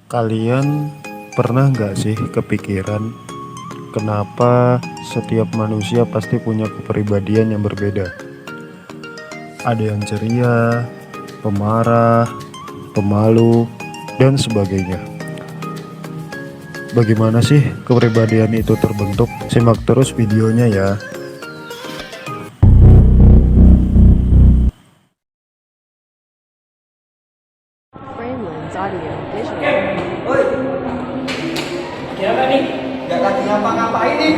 Kalian pernah nggak sih kepikiran kenapa setiap manusia pasti punya kepribadian yang berbeda? Ada yang ceria, pemarah, pemalu, dan sebagainya. Bagaimana sih kepribadian itu terbentuk? Simak terus videonya ya. Framelands Audio Visual. Woi, Siapa nih? nggak lagi ngapa-ngapain nih?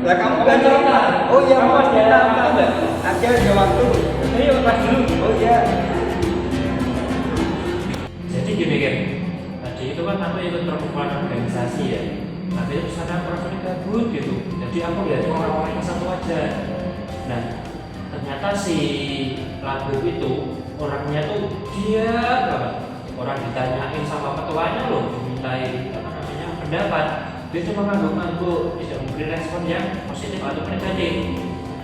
Lah kamu Kamu kan cerita. Oh iya, Kamu mau ada cerita waktu apa? nggak? Ada waktu. Ayo pas dulu. Oh iya. Jadi gini kan, tadi itu kan aku ikut perkumpulan organisasi ya. Tapi itu sana rasanya gabut gitu. Jadi aku lihat orang-orang yang satu aja. Nah, ternyata si Labib itu orangnya tuh diam banget. Orang ditanyain sama ketuanya loh, dimintai apa namanya pendapat. Dia cuma ngangguk-ngangguk, tidak memberi respon yang positif atau negatif.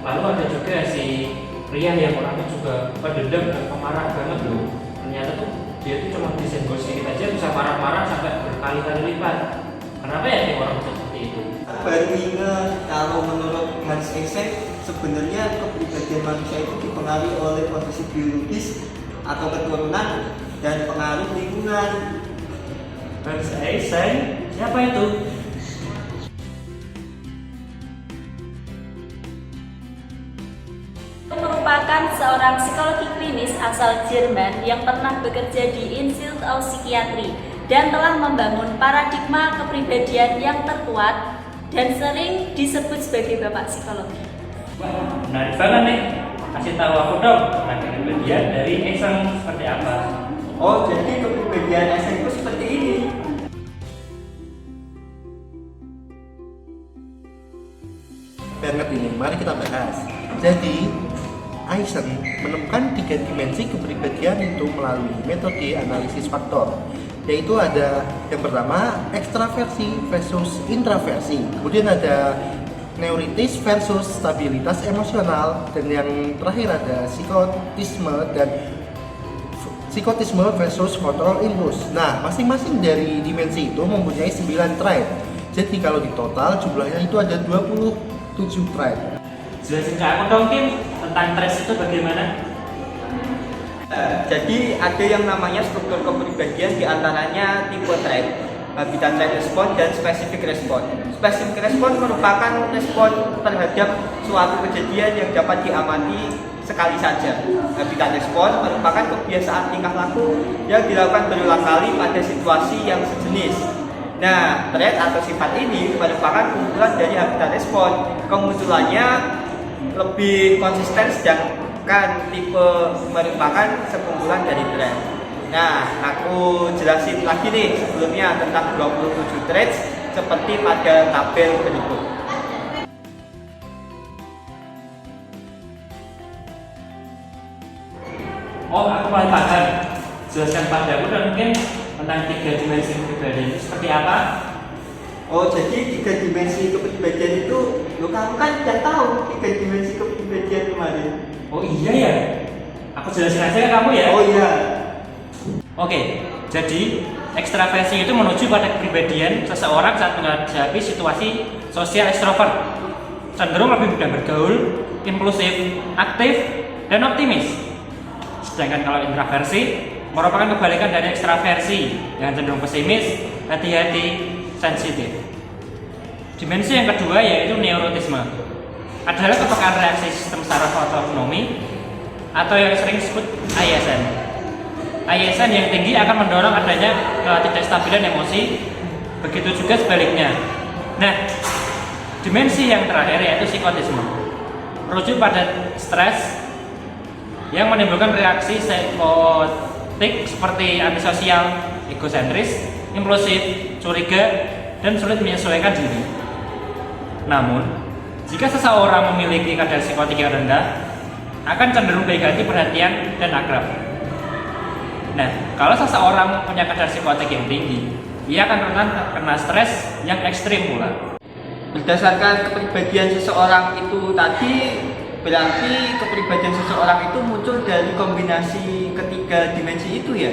Lalu ada juga si pria yang orangnya juga pendendam dan pemarah banget loh. Ternyata tuh dia tuh cuma disenggol sedikit aja bisa marah-marah sampai berkali-kali lipat. Kenapa ya nih orang seperti itu? Baru ingat kalau menurut Hans Eysenck sebenarnya kepribadian manusia itu dipengaruhi oleh kondisi biologis atau keturunan dan pengaruh lingkungan. Hans Eysenck, siapa itu? Merupakan seorang psikologi klinis asal Jerman yang pernah bekerja di Institut of Psychiatry dan telah membangun paradigma kepribadian yang terkuat dan sering disebut sebagai bapak psikologi. Wah, menarik banget nih. Kasih tahu aku dong, tentang kepribadian dari Eysenck seperti apa? Oh, jadi kepribadian Eysenck itu seperti ini. Banget ini, mari kita bahas. Jadi, Eysenck menemukan 3 dimensi kepribadian itu melalui metode analisis faktor, yaitu ada yang pertama ekstraversi versus intraversi, kemudian ada neuritis versus stabilitas emosional, dan yang terakhir ada psikotisme versus kontrol impuls. Nah, masing-masing dari dimensi itu mempunyai 9 trait. Jadi kalau di total jumlahnya itu ada 27 trait. Jelasin ke aku dong Kim, tentang stres itu bagaimana? Jadi ada yang namanya struktur kepribadian, diantaranya tipe trait, habitat trait respon, dan spesifik respon. Spesifik respon merupakan respon terhadap suatu kejadian yang dapat diamati sekali saja. Habitat respon merupakan kebiasaan tingkah laku yang dilakukan berulang kali pada situasi yang sejenis. Nah, trait atau sifat ini merupakan kumpulan dari habitat respon. Kemunculannya lebih konsisten, sedangkan tipe merupakan sekumpulan dari trait. Nah, aku jelasin lagi nih sebelumnya tentang 27 traits seperti pada tabel berikut. Oh, aku mulai paham. Jelaskan padaku dan mungkin tentang 3 dimensi kepribadian itu seperti apa? Oh, jadi 3 dimensi kepribadian itu, lo kamu kan udah tahu 3 dimensi kepribadian kemarin. Oh iya ya, aku jelasin aja ke kamu ya. Oh iya. Oke, jadi ekstraversi itu menuju pada kepribadian seseorang saat menghadapi situasi sosial ekstrovert, cenderung lebih mudah bergaul, impulsif, aktif, dan optimis. Sedangkan kalau intraversi merupakan kebalikan dari ekstraversi yang cenderung pesimis, hati-hati, sensitif. Dimensi yang kedua yaitu neurotisme, adalah kepekaan reaksi sistem saraf otonomi atau yang sering disebut ISN. ISN yang tinggi akan mendorong adanya ketidakstabilan emosi, begitu juga sebaliknya. Nah, dimensi yang terakhir yaitu psikotisme, merujuk pada stres yang menimbulkan reaksi psikotik seperti antisosial, egosentris, impulsif, curiga, dan sulit menyesuaikan diri. Namun, jika seseorang memiliki kadar psikotik yang rendah, akan cenderung baik hati, perhatian, dan akrab. Nah, kalau seseorang punya kadar psikotik yang tinggi, ia akan rentan kena stres yang ekstrim pula. Berdasarkan kepribadian seseorang itu tadi, berarti kepribadian seseorang itu muncul dari kombinasi ketiga dimensi itu ya?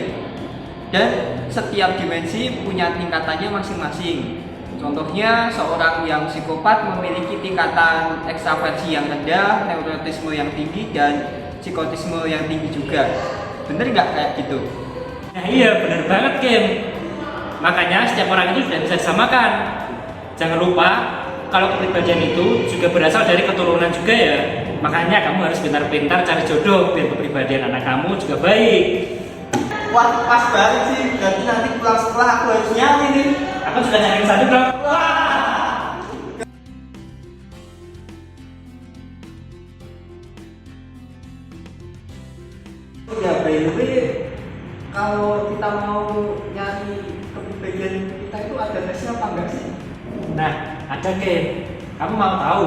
Dan setiap dimensi punya tingkatannya masing-masing. Contohnya, seorang yang psikopat memiliki tingkatan ekstraversi yang rendah, neurotisme yang tinggi, dan psikotisme yang tinggi juga. Bener nggak kayak gitu? Nah iya, bener banget Kim. Makanya setiap orang itu sudah bisa disamakan. Jangan lupa, kalau kepribadian itu juga berasal dari keturunan juga ya. Makanya kamu harus pintar-pintar cari jodoh biar kepribadian anak kamu juga baik. Wah, pas banget sih. Berarti nanti pulang sekolah aku harus nyari nih. Aku sudah nyari satu dong. Ya, by the way, kalau kita mau nyari kepribadian kita itu ada tesnya apa enggak sih? Nah, ada Kim. Kamu mau tahu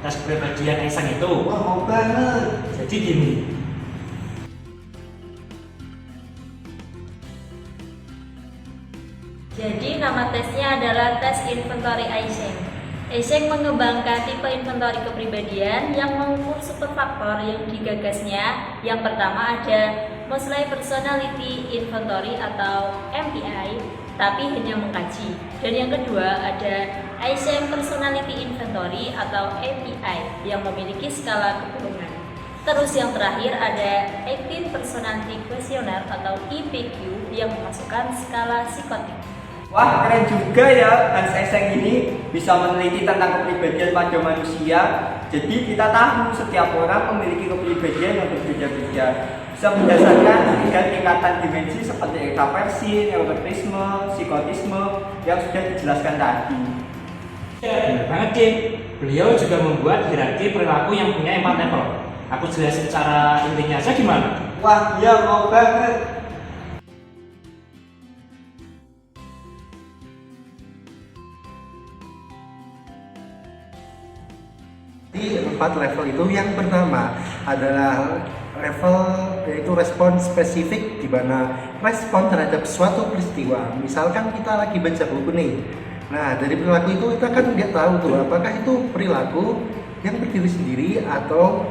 tes kepribadian Aisang itu? Wah, mau banget. Jadi gini. Jadi nama tesnya adalah tes inventory Eysenck. Eysenck mengembangkan tipe inventory kepribadian yang mengukur superfaktor yang digagasnya. Yang pertama ada Mosley Personality Inventory atau MPI, tapi hanya mengkaji. Dan yang kedua ada Eysenck Personality Inventory atau API yang memiliki skala keturunan. Terus yang terakhir ada 18 Personality Questionnaire atau EPQ yang memasukkan skala psikotik. Wah, keren juga ya Hans Eysenck ini bisa meneliti tentang kepribadian pada manusia. Jadi kita tahu setiap orang memiliki kepribadian yang berbeda-beda. Bisa berdasarkan 3 tingkatan dimensi seperti ekstraversi, neurotisme, psikotisme yang sudah dijelaskan tadi. Ya, benar banget Kim. Beliau juga membuat hierarki perilaku yang punya 4 level. Aku jelasin cara intinya aja gimana? Wah, iya mau banget. Di 4 level itu yang pertama adalah level yaitu respon spesifik, di mana respon terhadap suatu peristiwa. Misalkan kita lagi baca buku nih. Nah, dari perilaku itu kita kan nggak tahu tuh apakah itu perilaku yang berdiri sendiri atau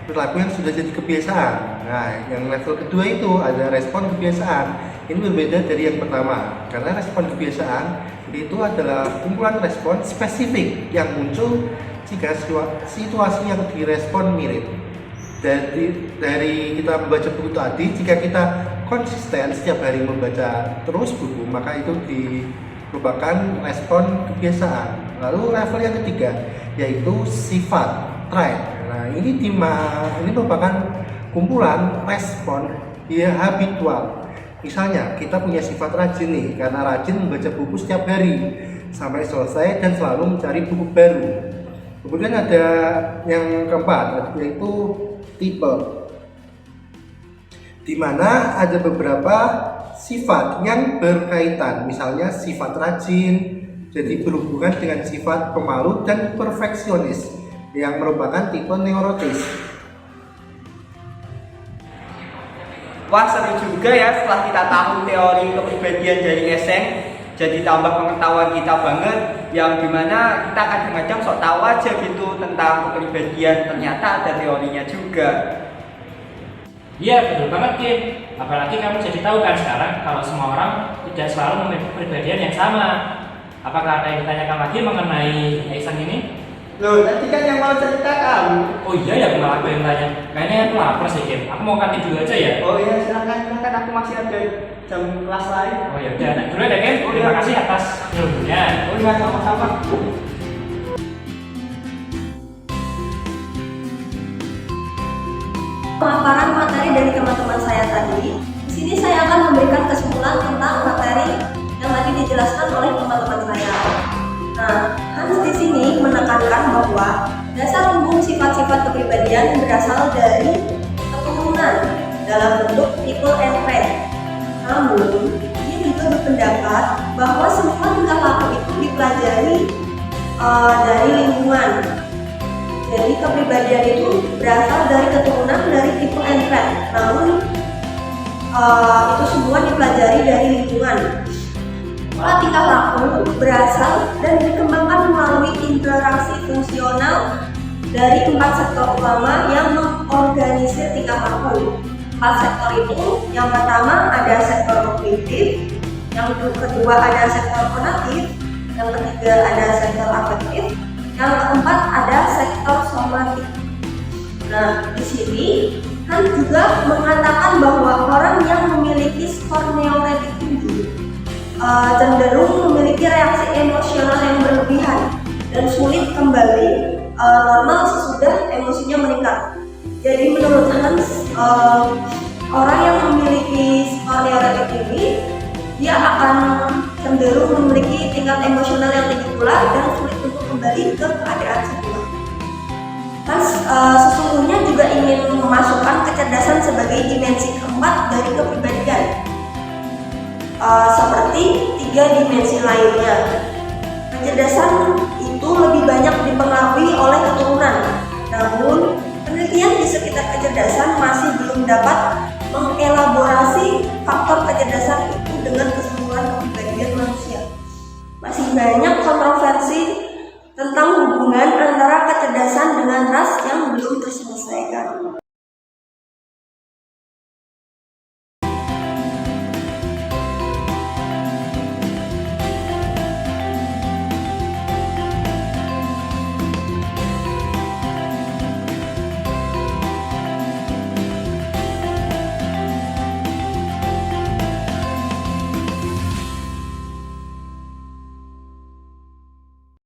perilaku yang sudah jadi kebiasaan. Nah, yang level kedua itu ada respon kebiasaan. Ini berbeda dari yang pertama, karena respon kebiasaan itu adalah kumpulan respon spesifik yang muncul jika situasi yang direspon mirip. Dari kita membaca buku tadi, jika kita konsisten setiap hari membaca terus buku, maka itu merupakan respon kebiasaan. Lalu level yang ketiga yaitu sifat, trait. Nah, ini merupakan kumpulan respon ya habitual. Misalnya kita punya sifat rajin nih, karena rajin membaca buku setiap hari sampai selesai dan selalu mencari buku baru. Kemudian ada yang keempat yaitu tipe, di mana ada beberapa sifat yang berkaitan, misalnya sifat rajin, jadi berhubungan dengan sifat pemalu dan perfeksionis yang merupakan tipe neurotis. Wah, seru juga ya setelah kita tahu teori kepribadian dari Eysenck. Jadi tambah pengetahuan kita banget, yang dimana kita kadang-kadang sok tahu aja gitu tentang kepribadian, ternyata ada teorinya juga. Iya, betul banget Kim. Apalagi kamu jadi tahu kan sekarang kalau semua orang tidak selalu memiliki kepribadian yang sama. Apakah ada yang ditanyakan lagi mengenai Eysenck ini? Loh, tadi kan yang mau cerita kamu. Oh iya ya, malah aku yang tanya. Kayaknya aku lapar sih Kim. Aku mau kantin dulu aja ya. Oh iya, silakan, aku masih ada jam kelas lain. Oh ya udah, naik dulu ya Kim. Terima kasih atas ilmunya. Oh iya, sama-sama. Pemaparan materi dari teman-teman saya tadi. Di sini saya akan memberikan kesimpulan tentang materi yang tadi dijelaskan oleh teman-teman saya. Nah, Hans di sini menekankan bahwa dasar umum sifat-sifat kepribadian berasal dari keturunan dalam bentuk tipe and trait. Namun, dia juga berpendapat bahwa semua tingkah laku itu dipelajari dari lingkungan. Jadi kepribadian itu berasal dari keturunan dari tipe and trait. Namun itu semua dipelajari dari lingkungan. Pola tingkah laku berasal dan dikembangkan melalui interaksi fungsional dari 4 sektor utama yang mengorganisir tingkah laku. 4 sektor itu, yang pertama ada sektor kognitif, yang kedua ada sektor konatif, yang ketiga ada sektor afektif, yang keempat ada sektor somatik. Nah, di sini Han juga mengatakan bahwa orang yang memiliki skor neoretik tinggi cenderung memiliki reaksi emosional yang berlebihan dan sulit kembali normal sesudah emosinya meningkat. Jadi menurut Hans, orang yang memiliki skor neoretik tinggi dia akan cenderung memiliki tingkat emosional yang tinggi pula dan sulit untuk kembali ke keadaan semula. Hans sesungguhnya juga ingin memasukkan kecerdasan sebagai dimensi keempat dari kepribadian, seperti 3 dimensi lainnya. Kecerdasan itu lebih banyak dipengaruhi oleh keturunan, namun penelitian di sekitar kecerdasan masih belum dapat mengelaborasi faktor kecerdasan itu dengan keseluruhan kepribadian manusia. Masih banyak kontroversi tentang hubungan antara kecerdasan dengan ras yang belum terselesaikan.